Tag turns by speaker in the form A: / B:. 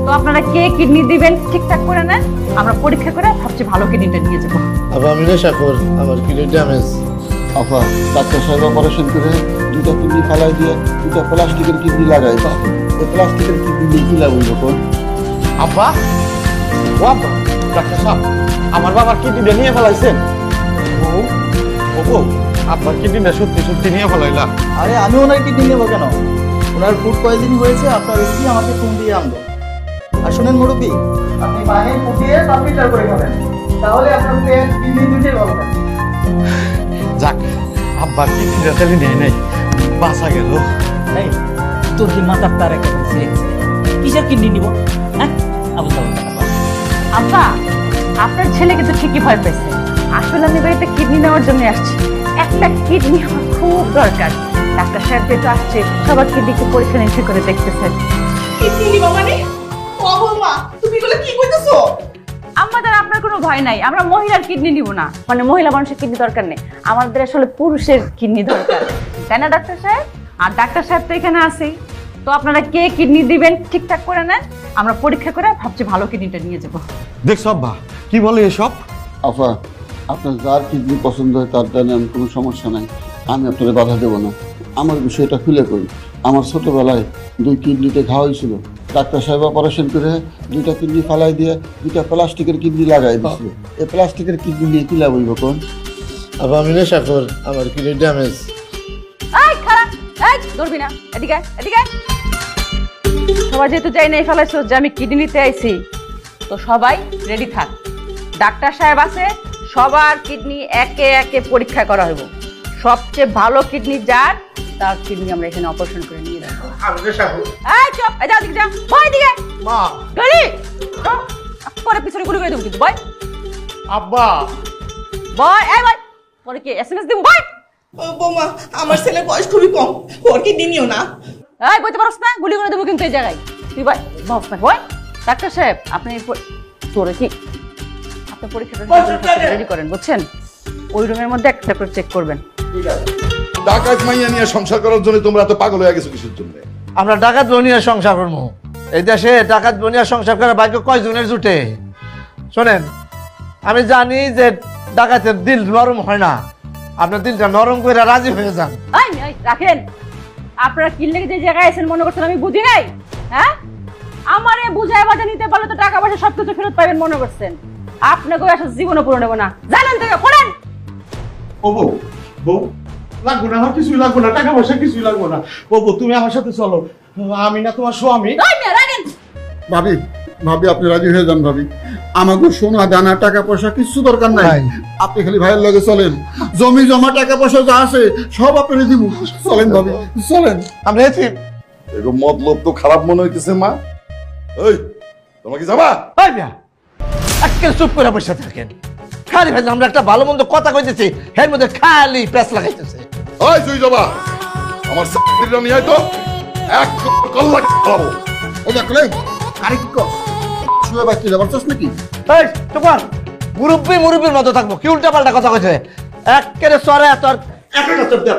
A: তো আপনারা কে কিডনি দিবেন ঠিকঠাক করে নেন, আমরা পরীক্ষা করে সবচেয়ে ভালো কিডনিটা নিয়ে যাবো।
B: আপা আমি নেশা কর, আমার কিডনি ড্যামেজ।
C: আপা ডাক্তার সাহেব অপারেশন করে দুটা কিডনি ফালাই দিয়ে দুটা প্লাস্টিকের কিডনি লাগাই। এই প্লাস্টিকের কিডনি দিয়ে কি লাভ হইল কোন?
B: আব্বা ও আব্বা, ডাক্তার সাহেব আমার বাবার কিডনিটা নিয়ে ফেলাইছেন। ও আপনার কিডনিটা সত্যি সত্যি নিয়ে ফেলাইলা?
D: আরে আমি ওনার কিডনি নেবো কেন? ওনার ফুড পয়জনিং হয়েছে, আপনার স্ত্রী আমাকে ফোন দিয়ে আনলো। আর শোনেন মুরব্বী, আপনি পানি ফুটিয়ে তাপ ফিল্টার করে খাবেন, তাহলে আপনার পেট কিডনি দুটোই ভালো থাকবে।
B: যাক, আব্বার কিডনিটা তাহলে নেই নাই, বাঁচা গেল।
E: এই তোর কি মাথার তার একেবারে ছিঁড়ে গেছে? কিসের কিডনি নিব? হ্যাঁ আবু তাবু কথা।
A: আব্বা আপনার ছেলে কিন্তু ঠিকই ভয় পেয়েছে। আসলে আমি বাড়িতে কিডনি নেওয়ার জন্য আসছি, একটা কিডনি আমার খুব দরকার। ডাক্তার সাহেব যেহেতু আসছে, সবার কিডনিকে পরীক্ষা নিরীক্ষা করে দেখতেছেন।
F: কিডনি নিবা মানে? ও বৌমা, তুমি এগুলো কি কইতেছো?
A: আমাদের আপনার কোনো ভয় নাই, আমরা মহিলার কিডনি নিব না, মানে মহিলা মানুষের কিডনি দরকার নেই, আমাদের আসলে পুরুষের কিডনি দরকার, তাই না ডাক্তার সাহেব? আর ডাক্তার সাহেব তো এখানে আছেই। তো আপনারা কে কিডনি দিবেন ঠিকঠাক করে নেন, আমরা পরীক্ষা করে সবচেয়ে ভালো কিডনিটা নিয়ে যাবো।
B: দেখছো আব্বা কি বলে এসব?
C: আপা আপনার যার কিডনি পছন্দ হয় তার দেন, কোনো সমস্যা নাই, আমি আপনার বাধা দেবো না। আমার বিষয়টা খুলে করি। আমার ছোটবেলায় 2 কিডনিতে ঘা হয়েছিল, ডাক্তার সাহেব অপারেশন করে 2টা কিডনি ফালাই দিয়ে 2টা প্লাস্টিকের কিডনি লাগাই দিছিল। এই প্লাস্টিকের কিডনি দিয়ে কি লাভ হইব কোন?
B: আপা আমি নেশা কর, আমার কিডনি ড্যামেজ।
A: এই খারাপ, এই ধরবি না, এদিকে এদিকে। সবাই যেহেতু যাই নাই ফেলাইছো যে আমি কিডনি নিতে আইছি, তো সবাই রেডি থাক। ডাক্তার সাহেব আছে, সবার কিডনি একে একে পরীক্ষা করা হইব। সবচেয়ে ভালো কিডনি যার, তার কিডনি আমরা এখানে অপারেশন করে নিয়ে যাবো।
B: আমি নেশা কর।
A: এই চুপ, এই যা দিকে যা, বই দিকে
B: মা।
A: গলি পরে পিছনে গুলি করে দেবো কিন্তু, বই
B: আব্বা
A: বই, এই বই পরে কি এসএমএস দেবো, বই।
F: ও বৌমা, আমার ছেলের বয়স খুবই কম, ওর কিডনি নিও না।
A: এই বইতে পারছ না, গুলি করে দেবো কিন্তু এই জায়গায়। তুই বই, বস না বই। ডাক্তার সাহেব আপনি তোরে কি আপনার পরীক্ষাটা রেডি করেন, বুঝছেন? ওই রুমের মধ্যে একটা করে চেক করবেন।
G: ডাকাত মাইয়া নিয়ে সংসার করার জন্য তোমরা এত পাগল হয়ে গেছো কিসের জন্য?
B: আমরা ডাকাত বনিয়া সংসার করবো। এই দেশে ডাকাত বনিয়া সংসার করে ভাগ্য কয়জনের জুটে? শোনেন, আমি জানি যে ডাকাতের দিল নরম হয় না, আপনার দিলটা নরম করে রাজি হয়ে যান।
A: এই রাখেন, আপনারা কি লেগে যে জায়গায় আছেন মনে করছেন আমি বুঝি নাই? হ্যাঁ, আমারে বুঝায় বাজা নিতে পারলে তো টাকা পয়সা সবকিছু ফেরত পাবেন মনে করছেন। আপনাকে আসলে জীবনে পুরো নেবো না, জানেন থেকে পড়েন।
G: ও বউ, বউ লাগবো না, আমার কিছুই লাগবো না, টাকা পয়সা কিছুই লাগবো না। বউ তুমি আমার সাথে চলো, আমি না তোমার স্বামী।
A: রাখেন
C: ভাবি, ভাবি আপনি রাজি হয়ে যান ভাবি। আমাকে সোনা দানা টাকা পয়সা কিছু দরকার নাই, আপনি খালি ভাইয়ের লগে চলেন। জমি জমা টাকা পয়সা যা আছে সব আপনাকে দিব। চলেন ভাবি, চলেন।
B: আমরা এসি
G: এরকম মতলব তো খারাপ মনে হইতেছে মা। ওই তোমার কি যাবা?
B: আজকাল চুপ করে বসে থাকেন। খালি ভাই আমরা একটা ভালো মন্দ কথা কইতেছি, এর মধ্যে খালি প্যাঁচ লাগাইতেছে।
G: ওই তুই যাবা? আমার সাথে নিয়ে আয় তো, এক কল্লা খাবো।
C: ও দেখলে আরেক শুয়ে বাচ্চা যাবার চাস নাকি?
B: এই তোমার মুরব্বী মুরব্বীর মতো থাকবো, কি উল্টা পাল্টা কথা কইছে? একেবারে সরে তোর একটা চোখ দেব।